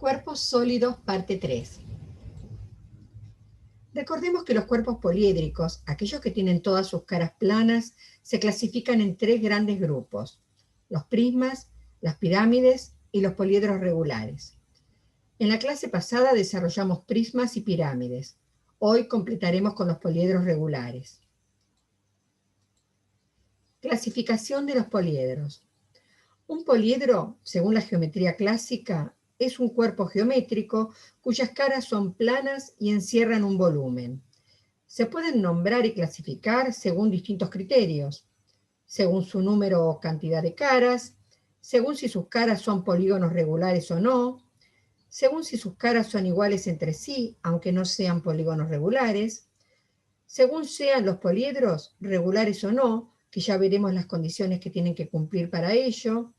Cuerpos sólidos, parte 3. Recordemos que los cuerpos poliédricos, aquellos que tienen todas sus caras planas, se clasifican en tres grandes grupos: los prismas, las pirámides y los poliedros regulares. En la clase pasada desarrollamos prismas y pirámides. Hoy completaremos con los poliedros regulares. Clasificación de los poliedros. Un poliedro, según la geometría clásica, es un cuerpo geométrico cuyas caras son planas y encierran un volumen. Se pueden nombrar y clasificar según distintos criterios, según su número o cantidad de caras, según si sus caras son polígonos regulares o no, según si sus caras son iguales entre sí, aunque no sean polígonos regulares, según sean los poliedros regulares o no, que ya veremos las condiciones que tienen que cumplir para ello,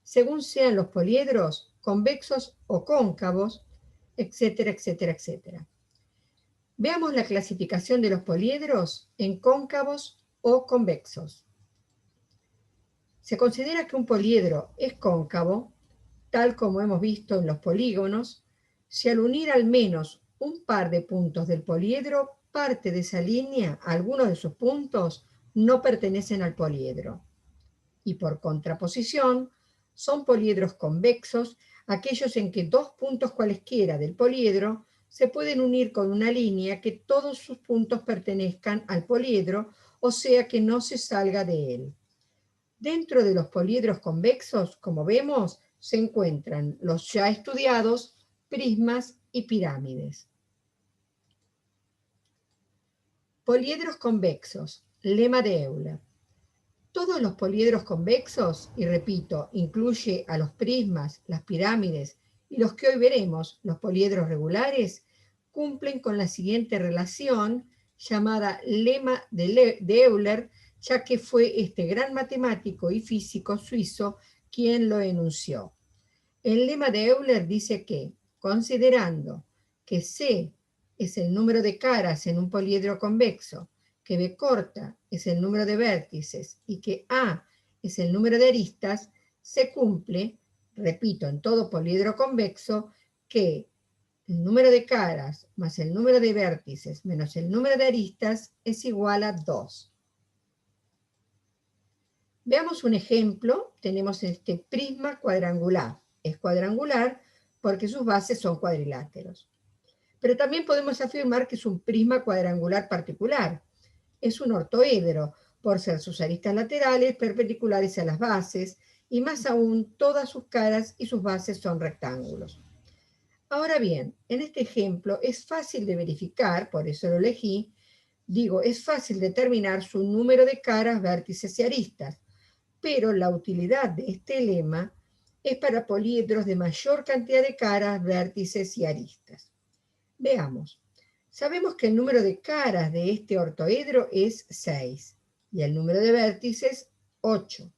según sean los poliedros convexos o cóncavos, etcétera, etcétera, etcétera. Veamos la clasificación de los poliedros en cóncavos o convexos. Se considera que un poliedro es cóncavo, tal como hemos visto en los polígonos, si al unir al menos un par de puntos del poliedro, parte de esa línea, algunos de sus puntos, no pertenecen al poliedro. Y por contraposición, son poliedros convexos aquellos en que dos puntos cualesquiera del poliedro se pueden unir con una línea que todos sus puntos pertenezcan al poliedro, o sea que no se salga de él. Dentro de los poliedros convexos, como vemos, se encuentran los ya estudiados prismas y pirámides. Poliedros convexos, lema de Euler. Todos los poliedros convexos, y repito, incluye a los prismas, las pirámides y los que hoy veremos, los poliedros regulares, cumplen con la siguiente relación llamada lema de Euler, ya que fue este gran matemático y físico suizo quien lo enunció. El lema de Euler dice que, considerando que C es el número de caras en un poliedro convexo, que B corta es el número de vértices y que A es el número de aristas, se cumple, repito, en todo poliedro convexo, que el número de caras más el número de vértices menos el número de aristas es igual a 2. Veamos un ejemplo. Tenemos este prisma cuadrangular. Es cuadrangular porque sus bases son cuadriláteros. Pero también podemos afirmar que es un prisma cuadrangular particular. Es un ortoedro, por ser sus aristas laterales perpendiculares a las bases, y más aún, todas sus caras y sus bases son rectángulos. Ahora bien, en este ejemplo es fácil de verificar, por eso lo elegí, es fácil determinar su número de caras, vértices y aristas, pero la utilidad de este lema es para poliedros de mayor cantidad de caras, vértices y aristas. Veamos. Sabemos que el número de caras de este ortoedro es 6 y el número de vértices 8.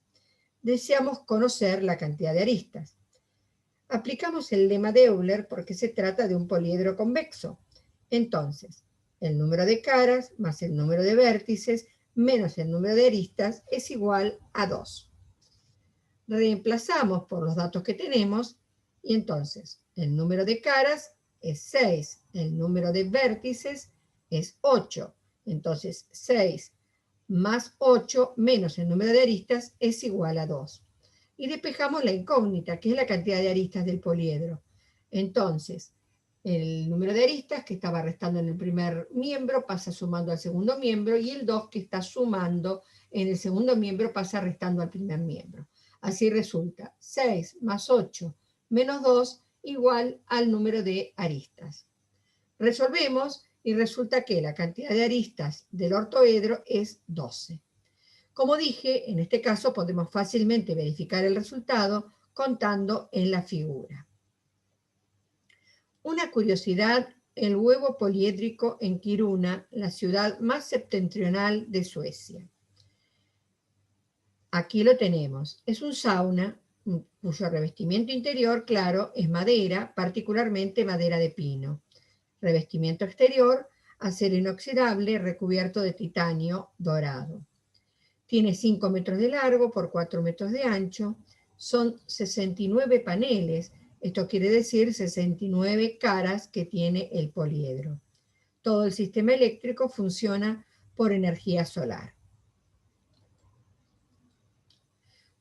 Deseamos conocer la cantidad de aristas. Aplicamos el lema de Euler porque se trata de un poliedro convexo. Entonces, el número de caras más el número de vértices menos el número de aristas es igual a 2. Reemplazamos por los datos que tenemos y entonces el número de caras es 6, el número de vértices es 8. Entonces 6 más 8 menos el número de aristas es igual a 2. Y despejamos la incógnita, que es la cantidad de aristas del poliedro. Entonces, el número de aristas que estaba restando en el primer miembro pasa sumando al segundo miembro, y el 2 que está sumando en el segundo miembro pasa restando al primer miembro. Así resulta 6 más 8 menos 2 igual al número de aristas. Resolvemos y resulta que la cantidad de aristas del ortoedro es 12. Como dije, en este caso podemos fácilmente verificar el resultado contando en la figura. Una curiosidad: el huevo poliédrico en Kiruna, la ciudad más septentrional de Suecia. Aquí lo tenemos. Es un sauna cuyo revestimiento interior, claro, es madera, particularmente madera de pino. Revestimiento exterior, acero inoxidable recubierto de titanio dorado. Tiene 5 metros de largo por 4 metros de ancho. Son 69 paneles Esto quiere decir 69 caras que tiene el poliedro. Todo el sistema eléctrico funciona por energía solar.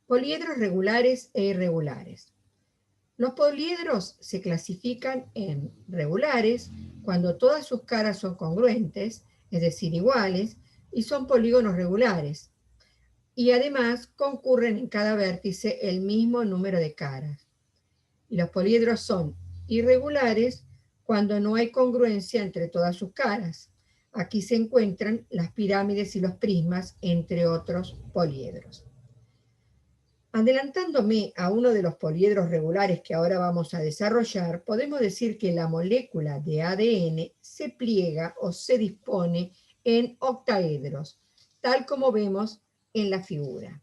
Poliedros regulares e irregulares. Los poliedros se clasifican en regulares cuando todas sus caras son congruentes, es decir, iguales, y son polígonos regulares. Y además concurren en cada vértice el mismo número de caras. Y los poliedros son irregulares cuando no hay congruencia entre todas sus caras. Aquí se encuentran las pirámides y los prismas, entre otros poliedros. Adelantándome a uno de los poliedros regulares que ahora vamos a desarrollar, podemos decir que la molécula de ADN se pliega o se dispone en octaedros, tal como vemos en la figura.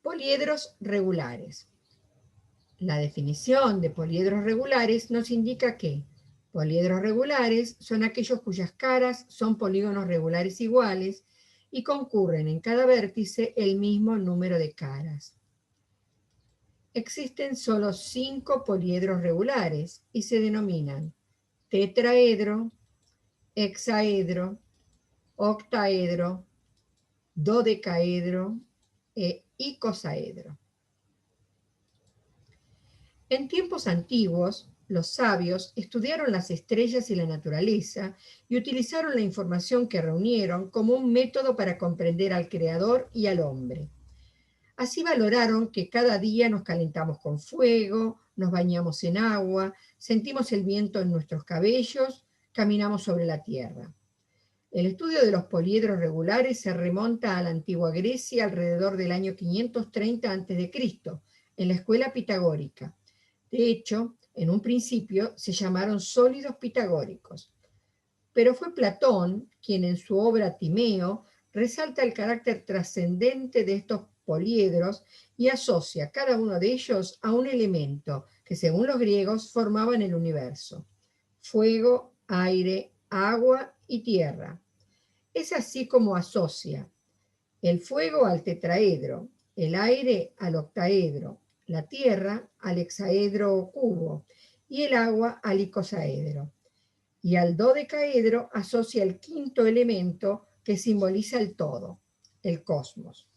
Poliedros regulares. La definición de poliedros regulares nos indica que poliedros regulares son aquellos cuyas caras son polígonos regulares iguales y concurren en cada vértice el mismo número de caras. Existen solo 5 poliedros regulares y se denominan tetraedro, hexaedro, octaedro, dodecaedro e icosaedro. En tiempos antiguos, los sabios estudiaron las estrellas y la naturaleza y utilizaron la información que reunieron como un método para comprender al Creador y al hombre. Así valoraron que cada día nos calentamos con fuego, nos bañamos en agua, sentimos el viento en nuestros cabellos, caminamos sobre la tierra. El estudio de los poliedros regulares se remonta a la antigua Grecia alrededor del año 530 a.C., en la escuela pitagórica. De hecho, en un principio se llamaron sólidos pitagóricos. Pero fue Platón quien en su obra Timeo resalta el carácter trascendente de estos poliedros y asocia cada uno de ellos a un elemento que, según los griegos, formaban el universo: fuego, aire, agua y tierra. Es así como asocia el fuego al tetraedro, el aire al octaedro, la tierra al hexaedro o cubo y el agua al icosaedro. Y al dodecaedro asocia el quinto elemento que simboliza el todo, el cosmos.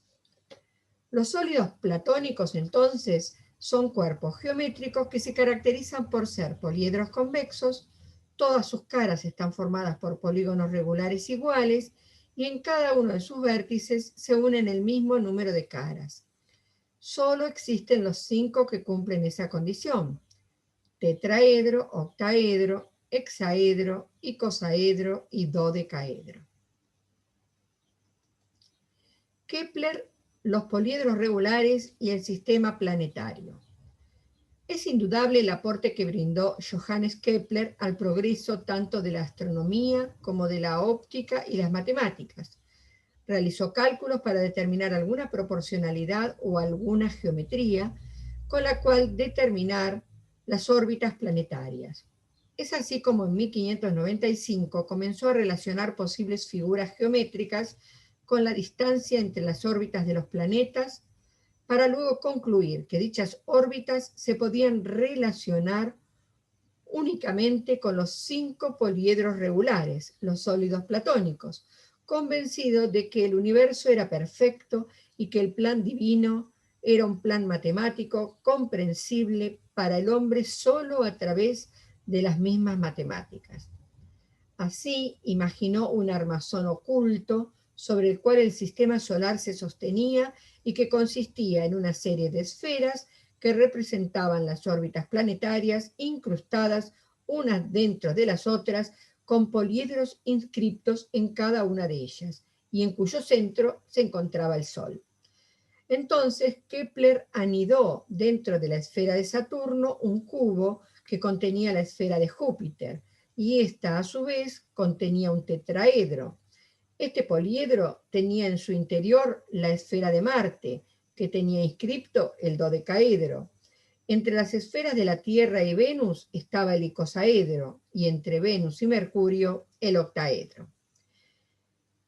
Los sólidos platónicos, entonces, son cuerpos geométricos que se caracterizan por ser poliedros convexos, todas sus caras están formadas por polígonos regulares iguales y en cada uno de sus vértices se unen el mismo número de caras. Solo existen los 5 que cumplen esa condición: tetraedro, octaedro, hexaedro, icosaedro y dodecaedro. Kepler, los poliedros regulares y el sistema planetario. Es indudable el aporte que brindó Johannes Kepler al progreso tanto de la astronomía como de la óptica y las matemáticas. Realizó cálculos para determinar alguna proporcionalidad o alguna geometría con la cual determinar las órbitas planetarias. Es así como en 1595 comenzó a relacionar posibles figuras geométricas con la distancia entre las órbitas de los planetas, para luego concluir que dichas órbitas se podían relacionar únicamente con los 5 poliedros regulares, los sólidos platónicos, convencido de que el universo era perfecto y que el plan divino era un plan matemático comprensible para el hombre solo a través de las mismas matemáticas. Así imaginó un armazón oculto sobre el cual el sistema solar se sostenía y que consistía en una serie de esferas que representaban las órbitas planetarias incrustadas unas dentro de las otras con poliedros inscriptos en cada una de ellas y en cuyo centro se encontraba el Sol. Entonces Kepler anidó dentro de la esfera de Saturno un cubo que contenía la esfera de Júpiter y esta a su vez contenía un tetraedro. Este poliedro tenía en su interior la esfera de Marte, que tenía inscripto el dodecaedro. Entre las esferas de la Tierra y Venus estaba el icosaedro y entre Venus y Mercurio el octaedro.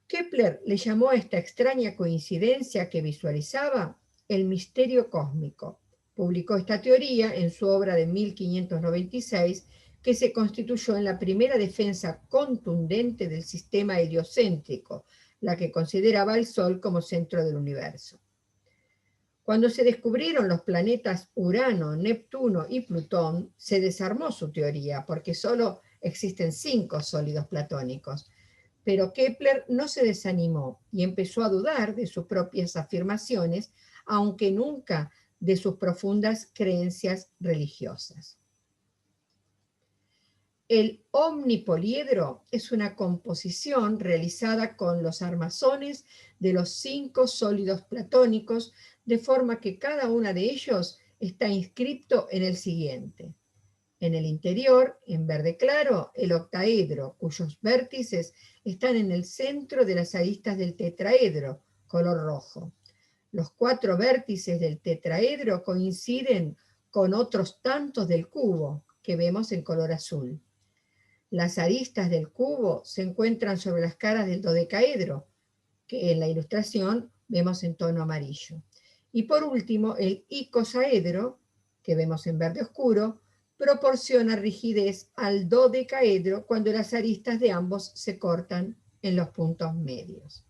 Kepler le llamó a esta extraña coincidencia que visualizaba el misterio cósmico. Publicó esta teoría en su obra de 1596, que se constituyó en la primera defensa contundente del sistema heliocéntrico, la que consideraba el Sol como centro del universo. Cuando se descubrieron los planetas Urano, Neptuno y Plutón, se desarmó su teoría, porque solo existen 5 sólidos platónicos. Pero Kepler no se desanimó y empezó a dudar de sus propias afirmaciones, aunque nunca de sus profundas creencias religiosas. El omnipoliedro es una composición realizada con los armazones de los 5 sólidos platónicos, de forma que cada uno de ellos está inscripto en el siguiente. En el interior, en verde claro, el octaedro, cuyos vértices están en el centro de las aristas del tetraedro, color rojo. Los 4 vértices del tetraedro coinciden con otros tantos del cubo, que vemos en color azul. Las aristas del cubo se encuentran sobre las caras del dodecaedro, que en la ilustración vemos en tono amarillo. Y por último, el icosaedro, que vemos en verde oscuro, proporciona rigidez al dodecaedro cuando las aristas de ambos se cortan en los puntos medios.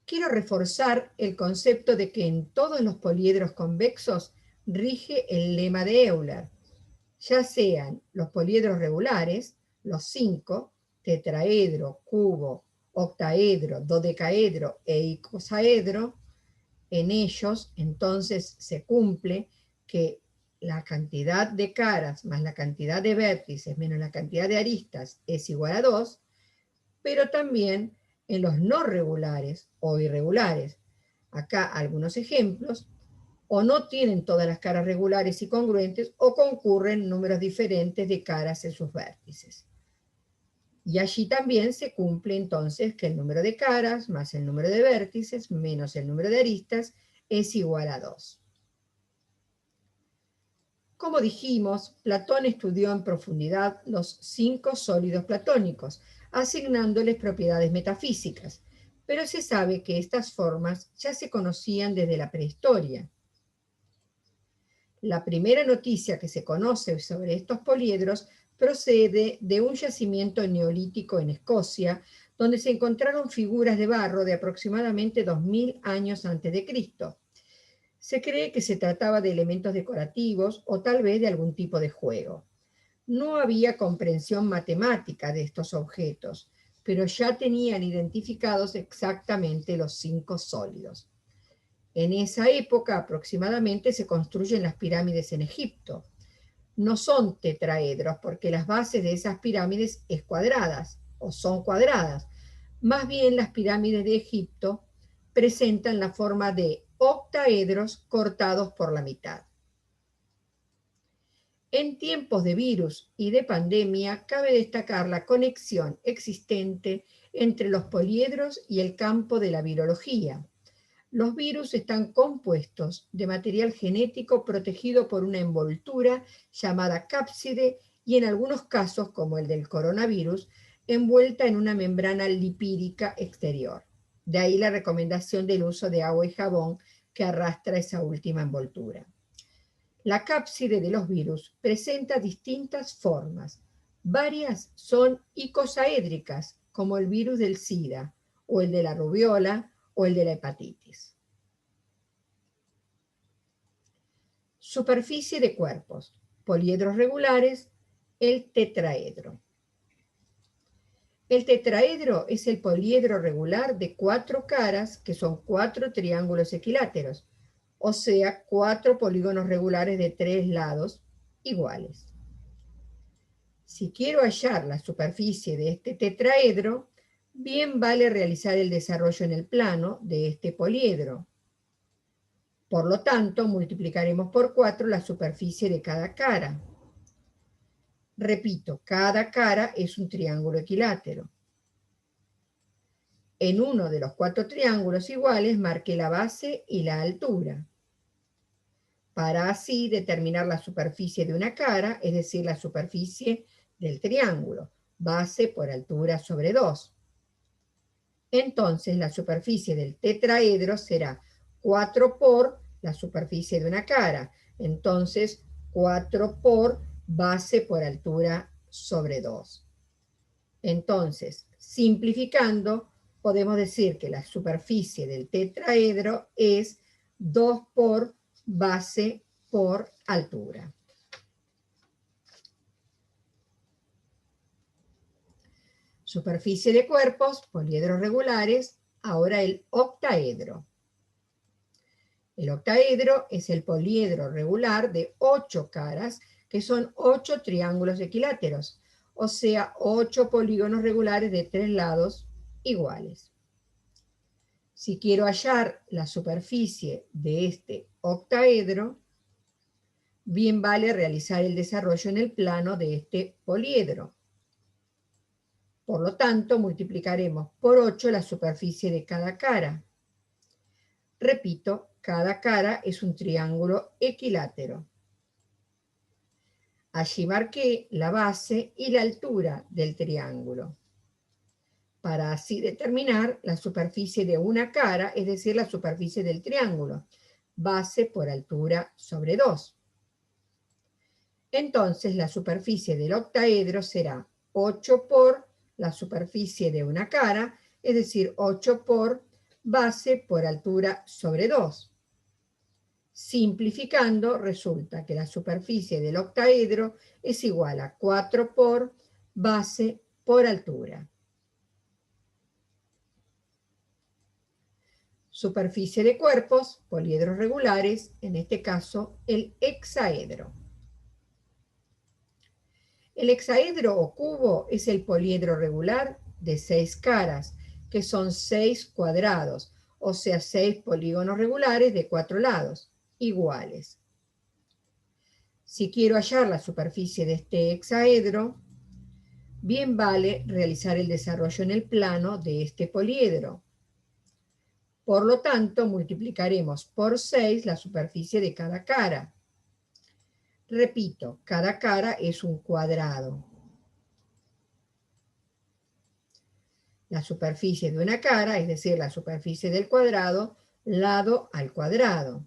Quiero reforzar el concepto de que en todos los poliedros convexos rige el lema de Euler, ya sean los poliedros regulares, los 5, tetraedro, cubo, octaedro, dodecaedro e icosaedro. En ellos, entonces, se cumple que la cantidad de caras más la cantidad de vértices menos la cantidad de aristas es igual a 2, pero también en los no regulares o irregulares. Acá algunos ejemplos: o no tienen todas las caras regulares y congruentes, o concurren números diferentes de caras en sus vértices. Y allí también se cumple entonces que el número de caras más el número de vértices menos el número de aristas es igual a 2. Como dijimos, Platón estudió en profundidad los 5 sólidos platónicos, asignándoles propiedades metafísicas, pero se sabe que estas formas ya se conocían desde la prehistoria. La primera noticia que se conoce sobre estos poliedros procede de un yacimiento neolítico en Escocia, donde se encontraron figuras de barro de aproximadamente 2000 años antes de Cristo. Se cree que se trataba de elementos decorativos o tal vez de algún tipo de juego. No había comprensión matemática de estos objetos, pero ya tenían identificados exactamente los 5 sólidos. En esa época aproximadamente se construyen las pirámides en Egipto. No son tetraedros porque las bases de esas pirámides es cuadradas o son cuadradas. Más bien las pirámides de Egipto presentan la forma de octaedros cortados por la mitad. En tiempos de virus y de pandemia cabe destacar la conexión existente entre los poliedros y el campo de la virología. Los virus están compuestos de material genético protegido por una envoltura llamada cápside y en algunos casos, como el del coronavirus, envuelta en una membrana lipídica exterior. De ahí la recomendación del uso de agua y jabón que arrastra esa última envoltura. La cápside de los virus presenta distintas formas. Varias son icosaédricas, como el virus del SIDA, o el de la rubiola, o el de la hepatitis. Superficie de cuerpos: poliedros regulares, el tetraedro. El tetraedro es el poliedro regular de 4 caras, que son 4 triángulos equiláteros, o sea, 4 polígonos regulares de 3 lados iguales. Si quiero hallar la superficie de este tetraedro, bien vale realizar el desarrollo en el plano de este poliedro. Por lo tanto, multiplicaremos por 4 la superficie de cada cara. Repito, cada cara es un triángulo equilátero. En uno de los 4 triángulos iguales marqué la base y la altura, para así determinar la superficie de una cara, es decir, la superficie del triángulo, base por altura sobre 2. Entonces la superficie del tetraedro será 4 por la superficie de una cara. Entonces 4 por base por altura sobre 2. Entonces, simplificando, podemos decir que la superficie del tetraedro es 2 por base por altura. Superficie de cuerpos, poliedros regulares, ahora el octaedro. El octaedro es el poliedro regular de 8 caras, que son 8 triángulos equiláteros, o sea, 8 polígonos regulares de 3 lados iguales. Si quiero hallar la superficie de este octaedro, bien vale realizar el desarrollo en el plano de este poliedro. Por lo tanto, multiplicaremos por 8 la superficie de cada cara. Repito, cada cara es un triángulo equilátero. Allí marqué la base y la altura del triángulo, para así determinar la superficie de una cara, es decir, la superficie del triángulo, base por altura sobre 2. Entonces la superficie del octaedro será 8 por la superficie de una cara, es decir, 8 por base por altura sobre 2. Simplificando, resulta que la superficie del octaedro es igual a 4 por base por altura. Superficie de cuerpos, poliedros regulares, en este caso el hexaedro. El hexaedro o cubo es el poliedro regular de 6 caras, que son 6 cuadrados, o sea, 6 polígonos regulares de 4 lados, iguales. Si quiero hallar la superficie de este hexaedro, bien vale realizar el desarrollo en el plano de este poliedro. Por lo tanto, multiplicaremos por 6 la superficie de cada cara. Repito, cada cara es un cuadrado. La superficie de una cara, es decir, la superficie del cuadrado, lado al cuadrado.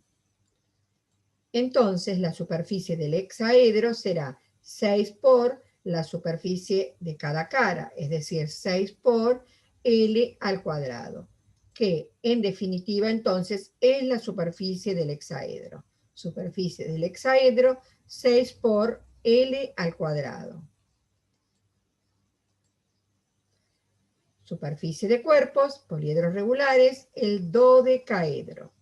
Entonces, la superficie del hexaedro será 6 por la superficie de cada cara, es decir, 6 por L al cuadrado, que en definitiva entonces es la superficie del hexaedro. Superficie del hexaedro, 6 por L al cuadrado. Superficie de cuerpos, poliedros regulares, el dodecaedro.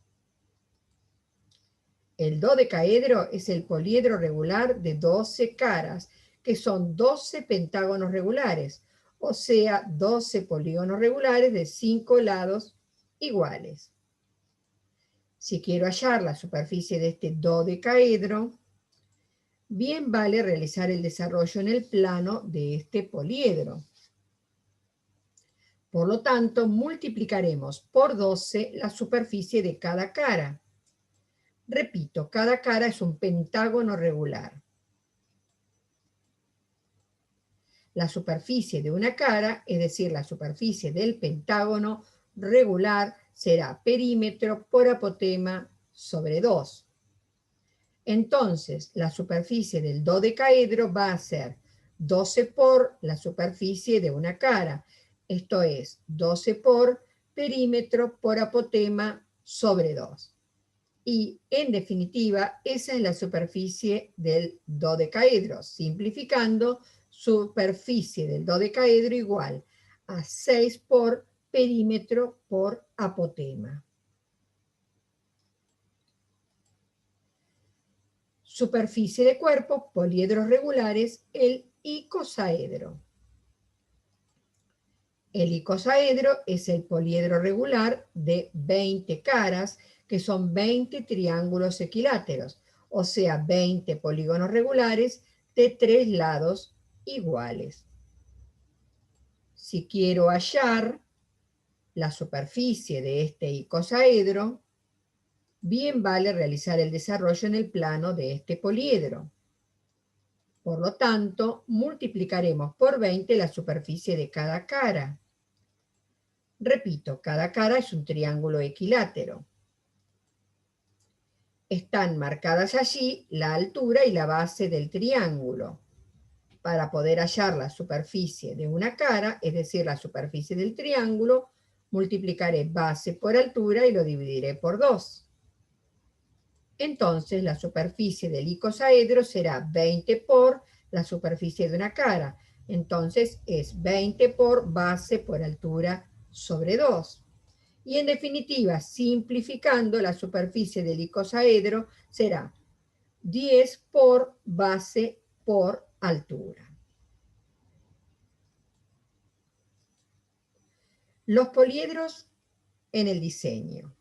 El dodecaedro es el poliedro regular de 12 caras, que son 12 pentágonos regulares, o sea, 12 polígonos regulares de 5 lados iguales. Si quiero hallar la superficie de este dodecaedro, bien vale realizar el desarrollo en el plano de este poliedro. Por lo tanto, multiplicaremos por 12 la superficie de cada cara. Repito, cada cara es un pentágono regular. La superficie de una cara, es decir, la superficie del pentágono regular, será perímetro por apotema sobre 2. Entonces, la superficie del dodecaedro va a ser 12 por la superficie de una cara. Esto es 12 por perímetro por apotema sobre 2. Y en definitiva, esa es la superficie del dodecaedro. Simplificando, superficie del dodecaedro igual a 6 por perímetro por apotema. Superficie de cuerpo, poliedros regulares, el icosaedro. El icosaedro es el poliedro regular de 20 caras, que son 20 triángulos equiláteros, o sea, 20 polígonos regulares de 3 lados iguales. Si quiero hallar la superficie de este icosaedro, bien vale realizar el desarrollo en el plano de este poliedro. Por lo tanto, multiplicaremos por 20 la superficie de cada cara. Repito, cada cara es un triángulo equilátero. Están marcadas allí la altura y la base del triángulo. Para poder hallar la superficie de una cara, es decir, la superficie del triángulo, multiplicaré base por altura y lo dividiré por 2. Entonces la superficie del icosaedro será 20 por la superficie de una cara. Entonces es 20 por base por altura sobre 2. Y en definitiva, simplificando, la superficie del icosaedro será 10 por base por altura. Los poliedros en el diseño.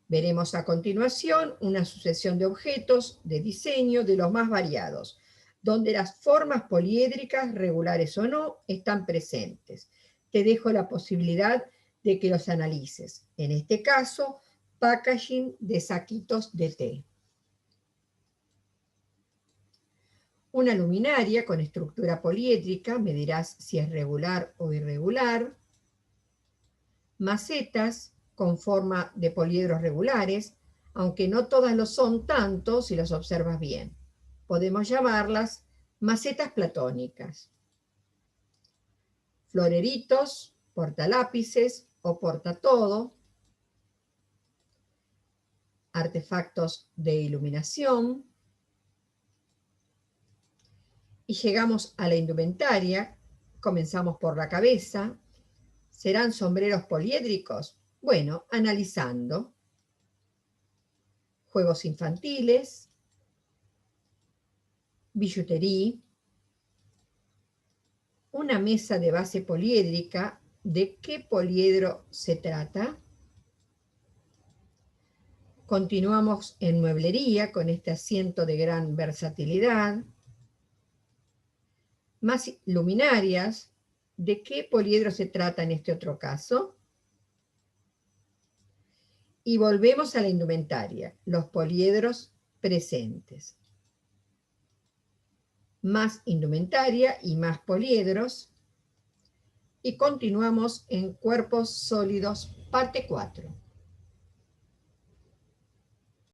Veremos a continuación una sucesión de objetos de diseño de los más variados, donde las formas poliédricas, regulares o no, están presentes. Te dejo la posibilidad de que los analices. En este caso, packaging de saquitos de té. Una luminaria con estructura poliédrica, me dirás si es regular o irregular. Macetas con forma de poliedros regulares, aunque no todas lo son tanto si las observas bien. Podemos llamarlas macetas platónicas. Floreritos, portalápices o portatodo. Artefactos de iluminación. Y llegamos a la indumentaria. Comenzamos por la cabeza. ¿Serán sombreros poliédricos? Bueno, analizando. Juegos infantiles, billutería, una mesa de base poliédrica. ¿De qué poliedro se trata? Continuamos en mueblería con este asiento de gran versatilidad. Más luminarias. ¿De qué poliedro se trata en este otro caso? Y volvemos a la indumentaria, los poliedros presentes. Más indumentaria y más poliedros. Y continuamos en cuerpos sólidos, parte 4.